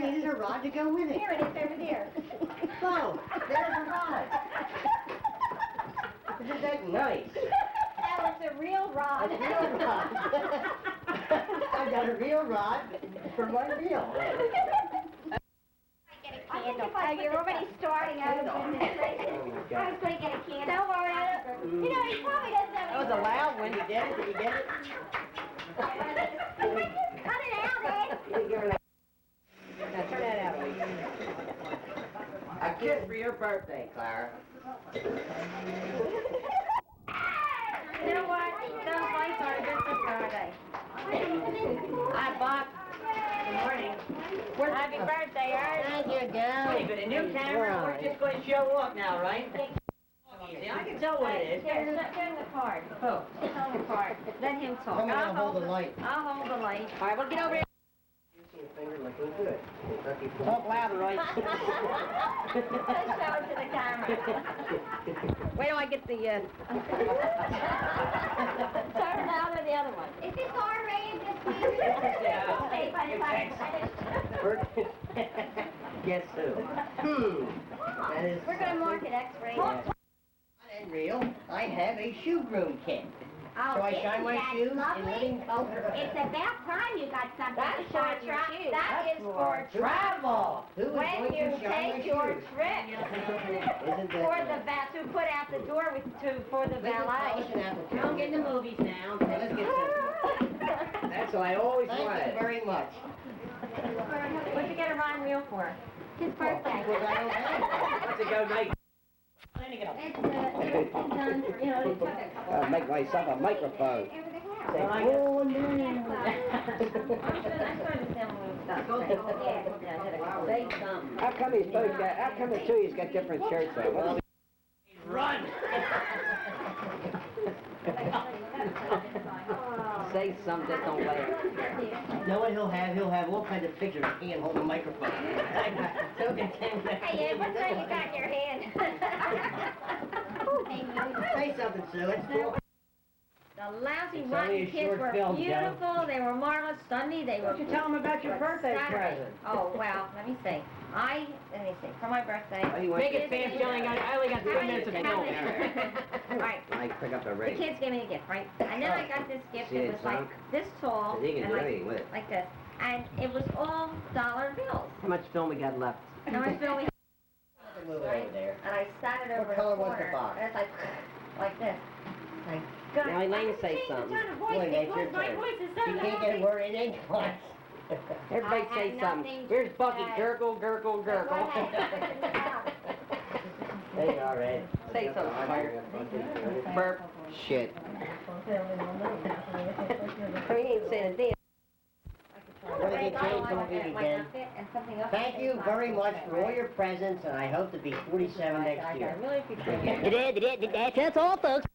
needed a rod to go with it. Here it is over there. Oh, there's a rod. Isn't that nice? That was a real rod. A real rod. I got a real rod for my reel. Candle. Oh, you're already starting out of demonstration. Oh my I God. was going to get a candle. Don't worry. You know, he probably doesn't have That was a loud one. You get it? Did you get it? Cut it out, Ed. Now turn that out, please. A gift for your birthday, Clara. You know what? Those lights are just a Saturday. Hi, Bob. Good morning. Happy birthday, Art. Thank you, girl. Wait, but a new camera, we're just going to show off now, right? Easy, I can tell what it is. Give him the card. Oh. Give him the card. Let him talk. Come on, hold the light. I'll hold the light. All right, well, get over here. Using your finger looking good. Talk louder, right? Let's show it to the camera. Wait till I get the, turn louder the other one. Is this R-rated this week? Okay, by the time it's finished. Guess who? That is. We're gonna mark it X-rated. Not real. I have a shoe groom kit. Oh, So I isn't shine my that shoes in lovely? living color. It's about time you got something That's to show for your shoes. That is for travel. Who is when going you to shine my take your shoes? trip Isn't that for the nice? to put out the door for the Let's just polish valet. an apple tree. Don't get in the movies now. Okay, let's get this. That's what I always Thank you wanted. very much. What'd you get a Ryan wheel for? His birthday. Well, I don't have Let's go night. It's done for, you know, it took a couple Make myself a microphone. over the house. Oh, no. I'm starting to sound a little stuff. Say something. How come he's both got, how come the two of you's got different shirts on? What's Run! Say something that don't laugh. Know what he'll have? He'll have all kinds of pictures of me and hold a microphone. I'm so content. Hey, Ed, what's that you got in your hand? Say something, Sue. It's cool. The lousy It's rotten only a kids short were film, Joe. beautiful. They were marvelous Sunday. They were. Why don't you tell them about your birthday Saturday. present? Oh well, let me see. Let me see. For my birthday. Make it fast, Joe. I only got 2 minutes of film. All right. I pick up the The ring. kids gave me a gift, right? And then I got this gift. See It it was like sunk? this tall You can and do anything with it. like this, and it was all dollar bills. How much film we got left? And I was filming, Move it over there. and I sat it over What the color was corner, the box? and it's like this. Like, God, Now, Elaine, I can say change the something. tone of voice Boy, make your because my turn. voice is so You can't get a word in edgewise. Everybody I say had something. nothing Here's to Bucky. say. Gurgle, gurgle, gurgle. What happened? There you are, Ed. Say something, Fire. Burp. Shit. I mean, he ain't saying a damn. What did they change the movie again? Thank you very much for all your presents, and I hope to be 47 next year. Really appreciate it. That's all, folks.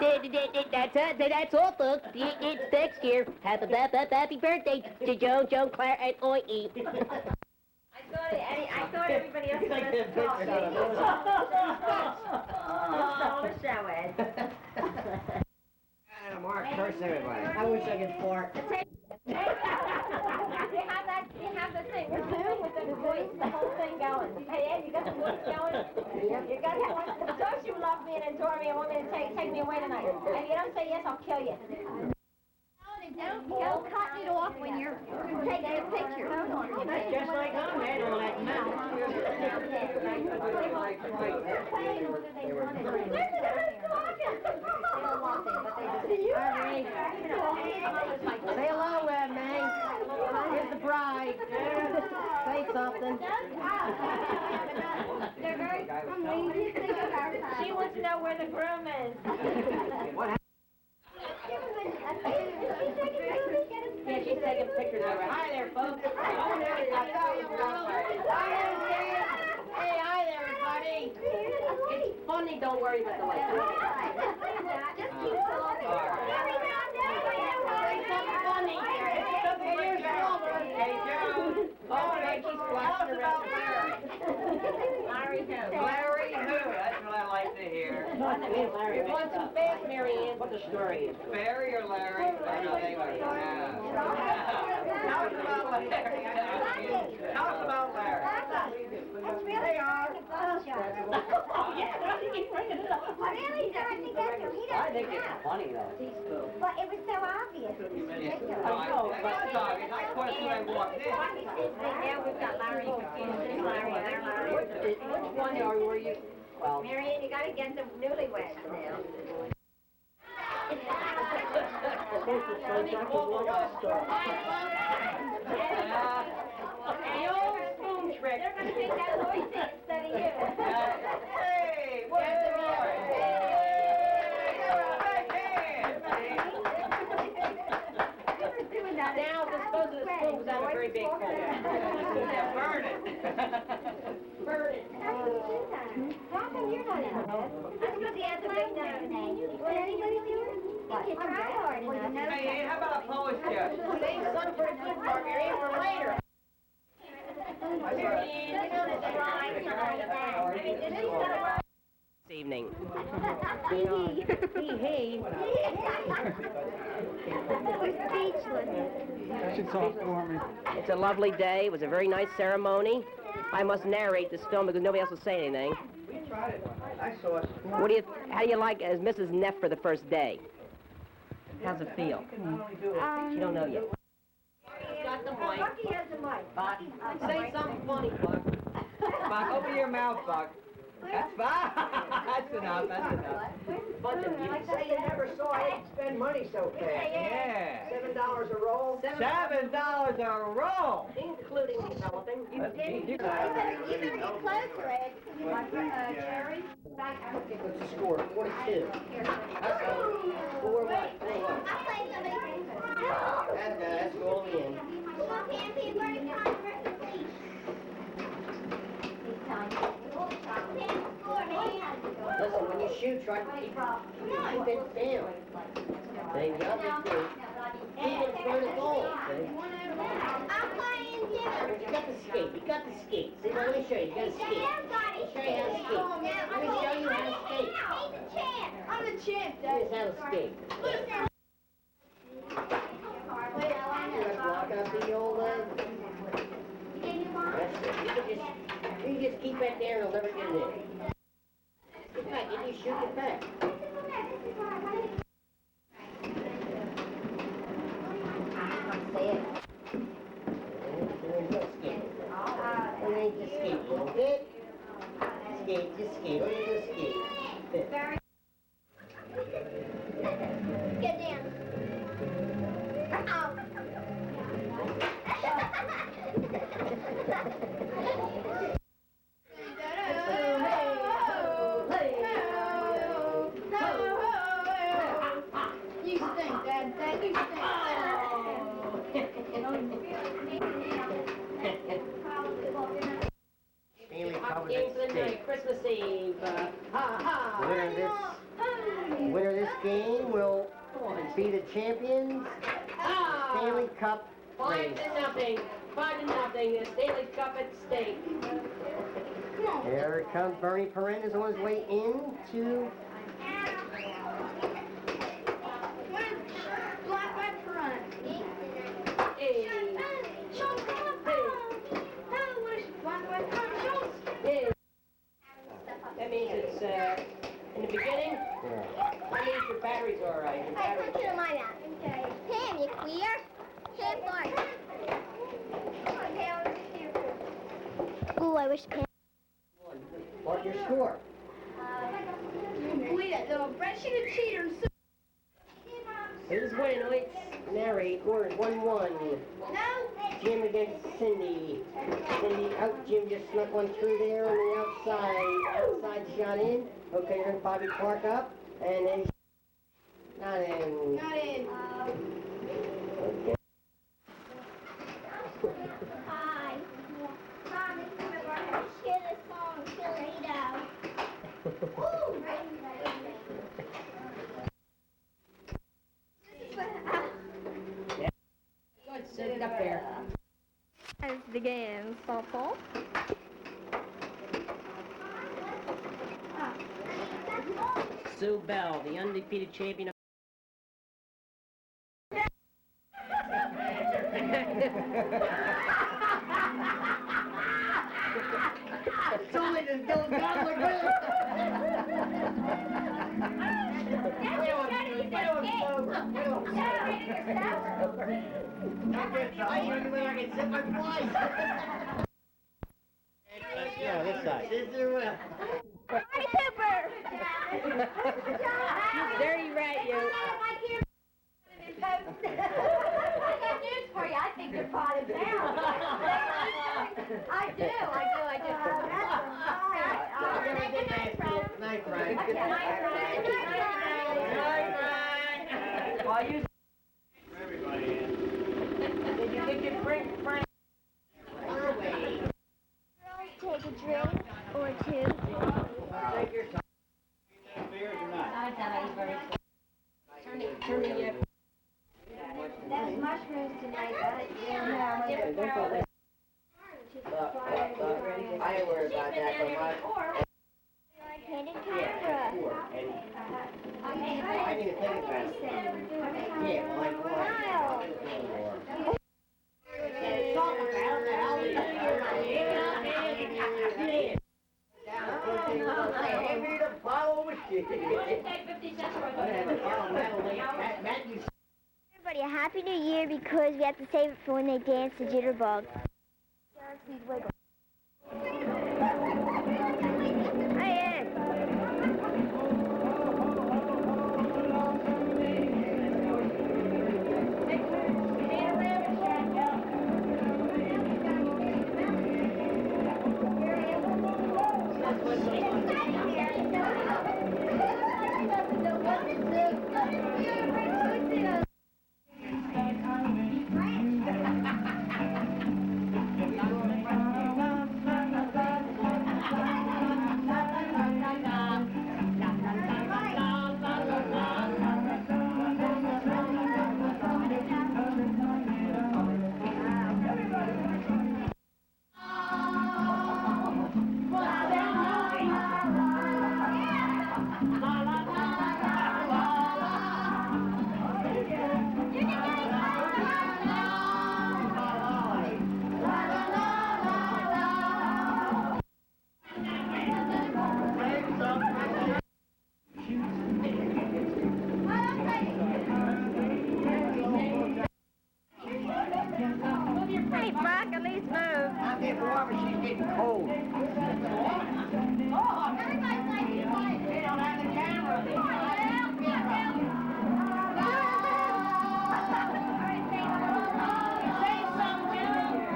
That's all, folks. It's next year. Happy birthday to Joan, Claire, and Oi. I thought everybody else was Like going to that talk. picture of the Stole the show, Ed. Mark, curse everybody. I wish I could fart. You have the thing with the voice, the whole thing going. Hey, Ed, you got the voice going? You got that. Don't you love me and adore me and want me to take me away tonight? And you don't say yes, I'll kill you. Don't go cutting it off when you're taking a picture. That's just like I'm mad on that mouth. Say hello, man. Here's the bride. Say something. They're very She wants to know where the groom is. Yeah, she's taking pictures of her. Hi there, folks. Hey, hi there, everybody. It's funny, don't worry about the light. Just keep talking. Say something funny. Hey, Joe. Oh, right, she's watching the rest of Larry. Larry who? Larry who? That's what I like to hear. You're going too fast, Mary Ann. What the story is? Barry or Larry? Oh, no, they were. Yeah. Tell us about Larry. Tell us about Larry. It's really hard to bullshit. Oh, yeah. He's bringing it up. Really hard to get to. He I doesn't think it's know. funny, though. Teaspoon. But it was so obvious. It was ridiculous. I know, but I caught it when I walked in. Now we've got Larry confused. There's Larry, there's Larry. Which one were you? Well, Mary Ann, you gotta get the newlyweds now. The old spoon trick. They're gonna take that voice instead of you. Hey, what's the boy? Now, dispose of the spoon was on a very big bowl. Yeah, burn it. Burn it. How come you're not in bed? That's because he has a big nose. What anybody doing? Think you try hard enough. Hey, how about a Polish chef? Save some for the good part, Mary Ann, for later. Mary Ann, you know that they're right. I mean, this is This evening. It's a lovely day. It was a very nice ceremony. I must narrate this film because nobody else will say anything. We tried it. I saw it. How do you like as Mrs. Neff for the first day? How's it feel? You don't know yet. Got the mic. Bucky has the mic. Buck, say something funny, Buck. Buck, open your mouth, Buck. That's fine. That's enough. That's enough. Bunch of Like mutes. say you never saw it spend money so fast. Yeah. $7 a roll. $7 a roll. Including developing. That's cheap. You better get closer, Ed. Cherry? What's the score? 42. Four what? I'll play somebody. That's all in. Listen, when you shoot, try to keep it down. Then the other thing, keep it for the goal, see? You got the skate, you got the skate. See, let me show you, you got to skate. Let me show you how to skate. Let me show you how to skate. I'm the champ, Here's how to skate. Let's walk up the old, that's it. You can just keep that there and it'll never get in. Get back, if you shoot it back. And then just skate a little bit. Skate, just skate, or you just skate. Get down. Ow. You stink, Dad. Dad, you stink. Stanley covered Game for that the skate. night, Christmas Eve. Ha Winner of this game will be the champions. ha. Stanley Cup race. 5-0. 5-0. The Stanley Cup at stake. Here it comes. Bernie Perrin is on his way into. Black white front. Hey. Hey. That means it's in the beginning. That means your battery's all right. Your Hey, battery's put your mind out. Pam, you queer? Pam, Mark. Ooh, I wish Pam. What's your score? That little Brett, she's a cheater. Who's winning? Let's narrate. Score is 1-1. No. Jim against Cindy. Cindy, oh, Jim just snuck one through there on the outside. Outside shot in. Okay, you're gonna Bobby Clark up. And then not in. Not in. Okay. Hi. Mom, it's time to hear this song, Toledo. Woo! good. Set it up there. As begins, softball. Sue Bell, the undefeated champion of... It's only this little gobbler girl. Yeah, this side. Sister Will. Hey, Cooper! You dirty rat, you. I got news for you. I think you're potted down. I do. Night, Frank. While you... Everybody in. Did you get your drink, Frank? Take a drink or two. Take your time. Beers or not? There's mushrooms tonight, but I ain't worried about that, but my... Candid camera. I need to take it back. Yeah, well, like what? Talk about the hell you Hand me the bottle of whiskey. I have a bottle of Madeline. Matthew. Everybody, a happy new year because we have to save it for when they dance the jitterbug. Galaxy's wiggle. Hey, Ed. Hey, Buck, at least move. I'm getting warm and she's getting cold.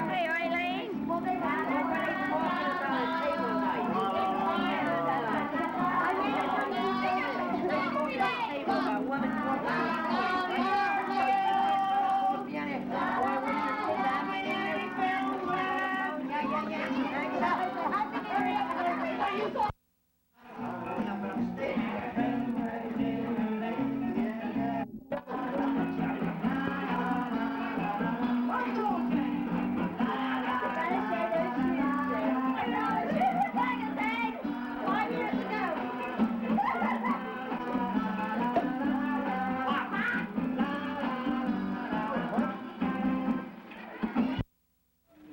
Hey, Eileen.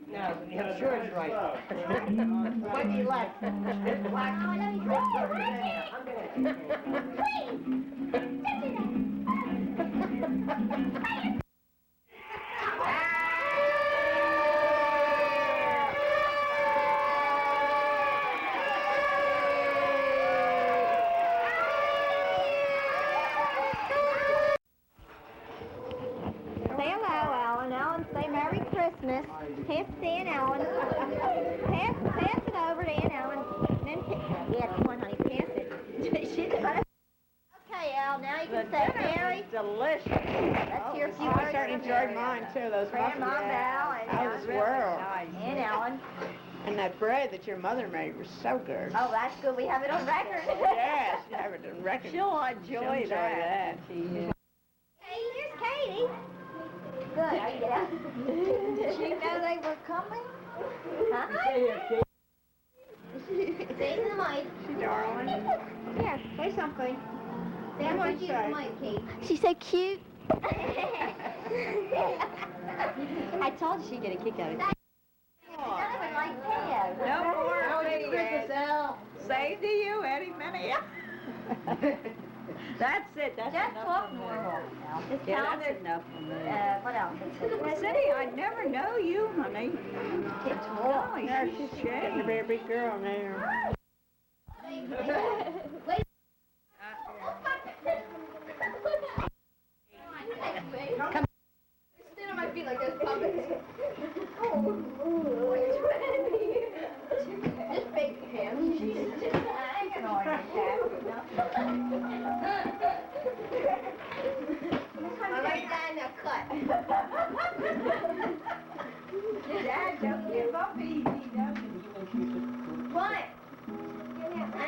No, I'm sure it's right. Might be left. It's black. Say hello, Alan. Alan, say Merry Christmas. Pass it to Aunt Alan. Pass it over to Aunt Alan. Then yeah, come on, honey, pass it. Okay, Al, now you can say Merry. Delicious. Let's hear a few I words. certainly enjoyed mine too. Those Grandma muffins. Bell and That was swirl. Aunt Alan. And that bread that your mother made was so good. Oh, that's good. We have it on record. Yes, you have it on record. She'll enjoy that. Hey, here's Katie. Good. How you get out? Did she know they were coming? Huh? Say to the mic. She darling. Here, say something. Sam, why don't you use the mic, Kate? She's so cute. I told you she'd get a kick out of it. No more Merry Christmas, Al. Same to you, Eddie Minnie. That's it. That's Just enough talk for me. normal. Just Yeah, tell that's them, enough for me. what else? Cindy, I never know you, honey. It's Oh, yeah, she's getting to be a big girl now. Stand on my feet like those puppets. Just fake hands. I like that in a cut. Dad, don't give up easy, don't What? I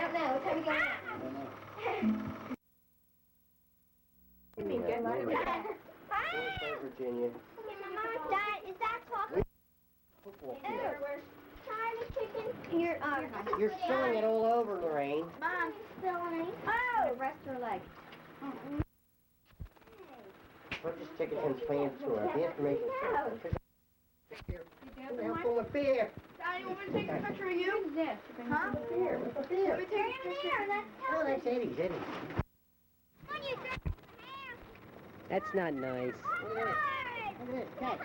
don't know. What time you going Virginia. Dad, is that chocolate? Football Ew, field. where's Charlie chicken? You're, You're spilling it all over, Lorraine. Mom, spilling. Oh! The rest of her leg. Purchase tickets and plans tour. The information. No. Full of beer. Daddy, want me to take a picture of you? Who's this? Huh? Beer. What's the beer? Let me take a picture. Oh, that's Eddie's. Eddie. That's not nice. Look at this. Look at this. Catch.